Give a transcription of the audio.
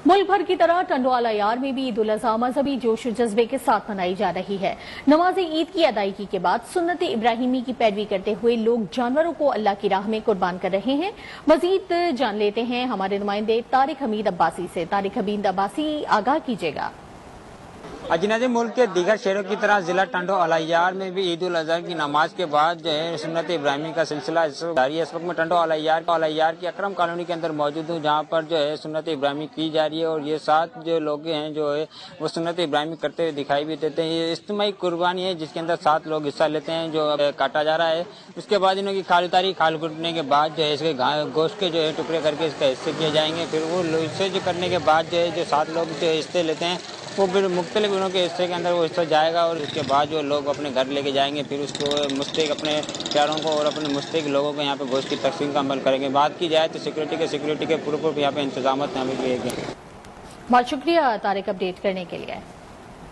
मुल्क भर की तरह टंडवाला यार में भी ईद उल अज़हा मजहबी जोश और जज्बे के साथ मनाई जा रही है। नमाज ईद की अदायगी के बाद सुन्नत इब्राहिमी की पैरवी करते हुए लोग जानवरों को अल्लाह की राह में कुर्बान कर रहे हैं। मजीद जान लेते हैं हमारे नुमाइंदे तारिक हमीद अब्बासी से। तारिक हमीद अब्बासी, आगाह कीजिएगा। अजनबी मुल्क के दीगर शहरों की तरह जिला टंडवाला यार में भी ईद उल अजहा की नमाज के बाद जो है सुन्नत इब्राहिमी का सिलसिला जारी है। इस वक्त मैं टंडवाला यार की अकरम कॉलोनी के अंदर मौजूद हूँ, जहाँ पर जो है सुन्नत इब्राहिमी की जा रही है और ये साथ जो लोग हैं जो है वो सुन्नत इब्राहिमी करते हुए दिखाई भी देते हैं। ये इज्तिमाई कुर्बानी है जिसके अंदर 7 लोग हिस्सा लेते हैं, जो काटा जा रहा है। उसके बाद इनकी खाल उतारी, खाल कुटने के बाद जो है इसके गोश्त के जो है टुकड़े करके इसका हिस्से किए जाएंगे। फिर वो हिस्से जो करने के बाद जो है जो 7 लोग जो हिस्से लेते हैं वो फिर मुख्तलिफ उनके हिस्से के अंदर वो हिस्सा जाएगा और उसके बाद जो लोग अपने घर लेके जाएंगे, फिर उसको मुस्तक अपने प्यारों को और अपने मुस्तक लोगों को यहाँ पे गोश्त की तकसीम का अमल करेंगे। बात की जाए तो सिक्योरिटी के पूरे यहाँ पे इंतजाम यहाँ पे किए गए। बहुत शुक्रिया तारिक अपडेट करने के लिए।